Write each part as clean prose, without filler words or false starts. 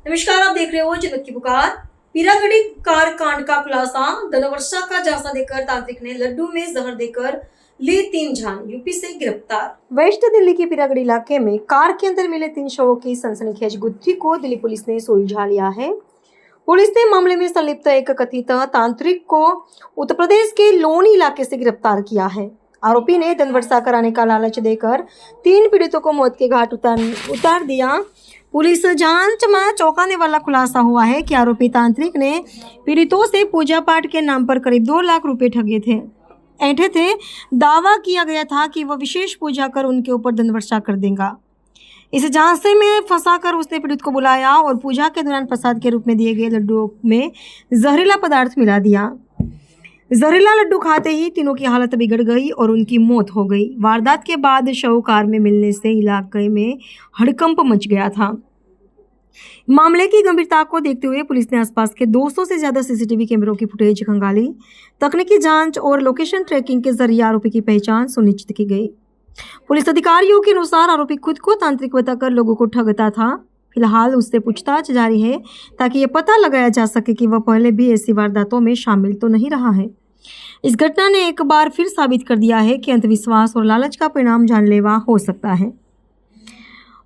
नमस्कार, आप देख रहे हो जनमत की पुकार। पीरागढ़ी कार कांड का खुलासा। धनवर्षा का झांसा देकर तांत्रिक ने लड्डू में जहर देकर ली 3 जान, यूपी से गिरफ्तार। वेस्ट दिल्ली के पीरागढ़ी इलाके में कार के अंदर मिले 3 शवों की सनसनीखेज गुत्थी को दिल्ली पुलिस ने सुलझा लिया है। पुलिस ने मामले में संलिप्त एक कथित तांत्रिक को उत्तर प्रदेश के लोनी इलाके से गिरफ्तार किया है। आरोपी ने धनवर्षा कराने का लालच देकर 3 पीड़ितों को मौत के घाट उतार दिया। पुलिस जांच में चौंकाने वाला खुलासा हुआ है कि आरोपी तांत्रिक ने पीड़ितों से पूजा पाठ के नाम पर करीब 2 लाख रुपए ठगे थे। ऐंठे थे। दावा किया गया था कि वह विशेष पूजा कर उनके ऊपर धनवर्षा कर देगा। इस झांसे में फंसाकर उसने पीड़ित को बुलाया और पूजा के दौरान प्रसाद के रूप में दिए गए लड्डुओं में जहरीला पदार्थ मिला दिया। जहरीला लड्डू खाते ही तीनों की हालत बिगड़ गई और उनकी मौत हो गई। वारदात के बाद शव कार में मिलने से इलाके में हड़कंप मच गया था। मामले की गंभीरता को देखते हुए पुलिस ने आसपास के 200 से ज्यादा सीसीटीवी कैमरों की फुटेज खंगाली। तकनीकी जांच और लोकेशन ट्रैकिंग के जरिए आरोपी की पहचान सुनिश्चित की गई। पुलिस अधिकारियों के अनुसार आरोपी खुद को तांत्रिक बताकर लोगों को ठगता था। फिलहाल उससे पूछताछ जारी है ताकि ये पता लगाया जा सके कि वह पहले भी ऐसी वारदातों में शामिल तो नहीं रहा है। इस घटना ने एक बार फिर साबित कर दिया है कि अंधविश्वास और लालच का परिणाम जानलेवा हो सकता है।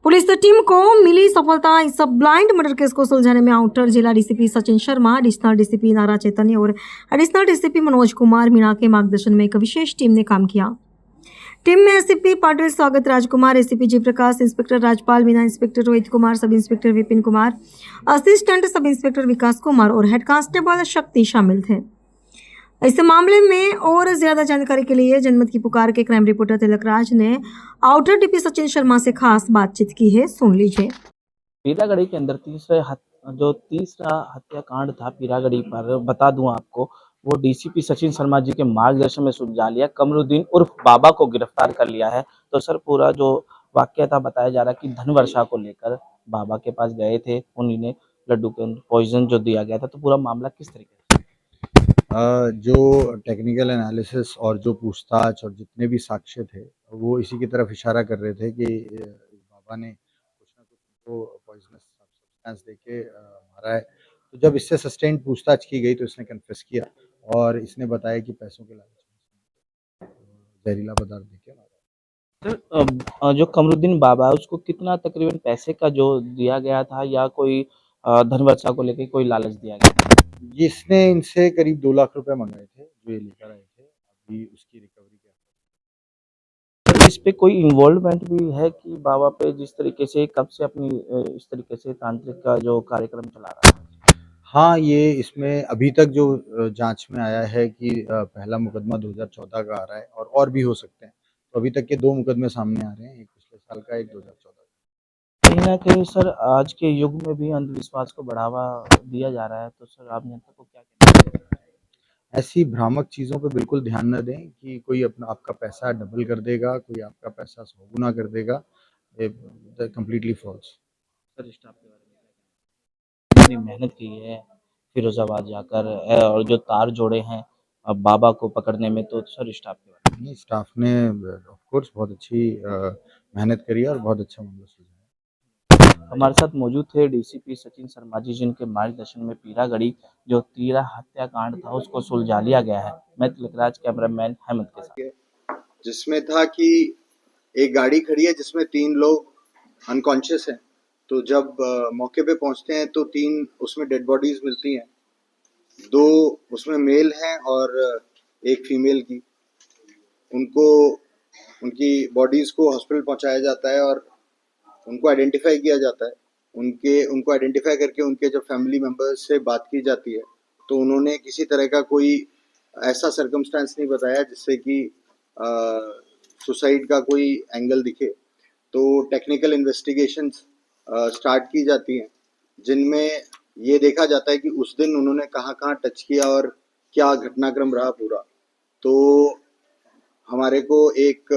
पुलिस टीम को मिली सफलता। इस ब्लाइंड मर्डर केस को सुलझाने में आउटर जिला DCP Sachin Sharma, additional DCP नारा चैतन्य और एडिशनल डीसीपी मनोज कुमार मीणा के मार्गदर्शन में एक विशेष टीम ने काम किया। टीम में एसीपी पाटिल स्वागत Rajkumar, ACP Jaiprakash, inspector Rajpal Meena, inspector Rohit Kumar, sub inspector Vipin Kumar, assistant sub inspector Vikas Kumar और हेड कांस्टेबल शक्ति शामिल थे। इस मामले में और ज्यादा जानकारी के लिए जनमत की पुकार के क्राइम रिपोर्टर तिलक राज ने आउटर डीपी सचिन शर्मा से खास बातचीत की है, सुन लीजिए। पीरागढ़ी के अंदर तीसरा हत्याकांड था पीरागढ़ी पर, बता दूं आपको, वो डीसीपी सचिन शर्मा जी के मार्गदर्शन में सुलझा लिया। कमरुद्दीन उर्फ बाबा को गिरफ्तार कर लिया है। तो सर, पूरा जो वाकया था बताया जा रहा है कि धनवर्षा को लेकर बाबा के पास गए थे, उन्हीं ने लड्डू के अंदर पॉइजन जो दिया गया था। तो पूरा मामला किस तरीके से? जो टेक्निकल एनालिसिस और जो पूछताछ और जितने भी साक्ष्य थे वो इसी की तरफ इशारा कर रहे थे कि इस बाबा ने कुछ ना कुछ उनको पॉइजनस सब्सटेंस देके मारा है। तो जब इससे सस्टेन्ड पूछताछ की गई तो इसने कन्फेस किया और इसने बताया कि पैसों के लालच में जहरीला पदार्थ देके मारा। सर, जो कमरुद्दीन बाबा है उसको कितना तकरीबन पैसे का जो दिया गया था, या कोई धनवर्षा को लेकर कोई लालच दिया गया था? जिसने इनसे करीब 2 लाख रुपए मंगाए थे, जो ये लेकर आए थे, अभी उसकी रिकवरी के तो इस पे कोई इन्वॉल्वमेंट भी है कि बाबा पे जिस तरीके से कब से अपनी इस तरीके से तांत्रिक का जो कार्यक्रम चला रहा है? हाँ, ये इसमें अभी तक जो जाँच में आया है कि पहला मुकदमा 2014 का आ रहा है और भी हो सकते हैं। तो अभी तक के 2 मुकदमे सामने आ रहे हैं, एक पिछले साल का, एक 2014 का। कहीं न कहीं सर, आज के युग में भी अंधविश्वास को बढ़ावा दिया जा रहा है। तो सर, आप जनता को क्या कहना चाहेंगे? ऐसी भ्रामक चीज़ों पे बिल्कुल ध्यान ना दें कि कोई अपना आपका पैसा डबल कर देगा, कोई आपका पैसा 100 गुना कर देगा। ये कंप्लीटली फ़ॉल्स। सर, स्टाफ के बारे में क्या कहना चाहेंगे? इतनी मेहनत की है फिरोज़ाबाद जाकर, और जो तार जोड़े हैं बाबा को पकड़ने में, तो सर स्टाफ के बारे में? नहीं, स्टाफ ने ऑफ़ कोर्स बहुत अच्छी मेहनत करी है और बहुत अच्छा मामला सुलझाया। हमारे साथ मौजूद थे डीसीपी सचिन शर्मा जी, जिनके मार्गदर्शन में पीरागढ़ी जो तीरा हत्याकांड था उसको सुलझा लिया गया है। मैं तिलकराज, कैमरामैन हेमंत के साथ। जिसमें था कि एक गाड़ी खड़ी है जिसमें 3 लोग अनकॉन्शियस हैं। तो जब मौके पे पहुंचते हैं तो 3 उसमें डेड बॉडीज मिलती हैं। 2 उसमें मेल हैं और एक फीमेल की। उनको उनकी बॉडीज को हॉस्पिटल पहुंचाया जाता है और उनको आइडेंटिफाई किया जाता है। उनको आइडेंटिफाई करके उनके जब फैमिली मेम्बर्स से बात की जाती है तो उन्होंने किसी तरह का कोई ऐसा सर्कमस्टांस नहीं बताया जिससे कि सुसाइड का कोई एंगल दिखे। तो टेक्निकल इन्वेस्टिगेशंस स्टार्ट की जाती हैं, जिनमें ये देखा जाता है कि उस दिन उन्होंने कहाँ टच किया और क्या घटनाक्रम रहा पूरा। तो हमारे को एक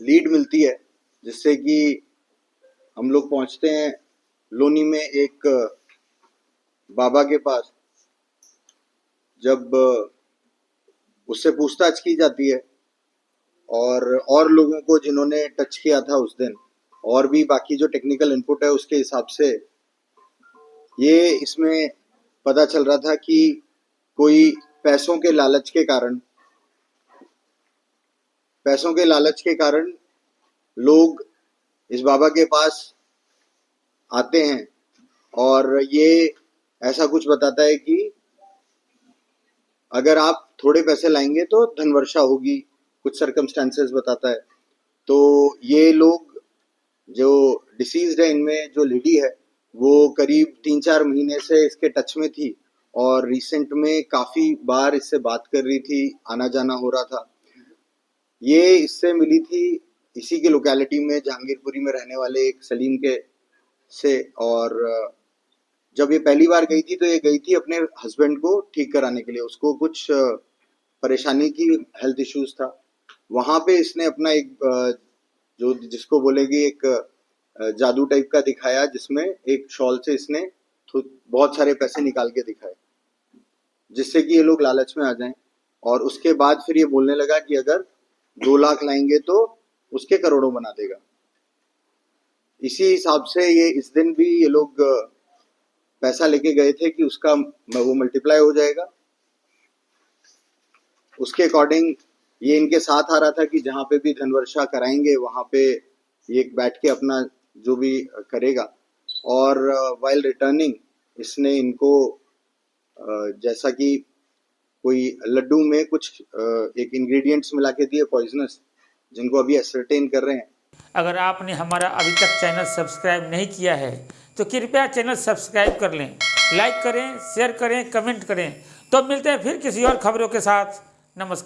लीड मिलती है जिससे कि हम लोग पहुंचते हैं लोनी में एक बाबा के पास। जब उससे पूछताछ की जाती है और लोगों को जिन्होंने टच किया था उस दिन, और भी बाकी जो टेक्निकल इनपुट है उसके हिसाब से ये इसमें पता चल रहा था कि कोई पैसों के लालच के कारण लोग इस बाबा के पास आते हैं और ये ऐसा कुछ बताता है कि अगर आप थोड़े पैसे लाएंगे तो धनवर्षा होगी, कुछ सर्कमस्टेंसेस बताता है। तो ये लोग जो डिसीज्ड है, इनमें जो लेडी है वो करीब 3-4 महीने से इसके टच में थी और रिसेंट में काफ़ी बार इससे बात कर रही थी, आना जाना हो रहा था। ये इससे मिली थी इसी की लोकेलिटी में, जहांगीरपुरी में रहने वाले एक सलीम के से। और जब ये पहली बार गई थी तो ये गई थी अपने हस्बैंड को ठीक कराने के लिए, उसको कुछ परेशानी की, हेल्थ इश्यूज था। वहाँ पे इसने अपना एक जो जिसको बोलेगी एक जादू टाइप का दिखाया, जिसमें एक शॉल से इसने बहुत सारे पैसे निकाल के दिखाए जिससे कि ये लोग लालच में आ जाएं। और उसके बाद फिर ये बोलने लगा कि अगर 2 लाख लाएंगे तो उसके करोड़ों बना देगा। इसी हिसाब से ये इस दिन भी ये लोग पैसा लेके गए थे कि उसका वो मल्टीप्लाई हो जाएगा। उसके अकॉर्डिंग ये इनके साथ आ रहा था कि जहाँ पे भी धनवर्षा कराएंगे वहाँ पे ये बैठ के अपना जो भी करेगा। और वाइल रिटर्निंग इसने इनको जैसा कि कोई लड्डू में कुछ एक इंग्रेडिएंट्स मिला के दिए पॉइजनस, जिनको अभी एसरटेन कर रहे हैं। अगर आपने हमारा अभी तक चैनल सब्सक्राइब नहीं किया है तो कृपया चैनल सब्सक्राइब कर लें, लाइक करें, शेयर करें, कमेंट करें। तो मिलते हैं फिर किसी और खबरों के साथ। नमस्कार।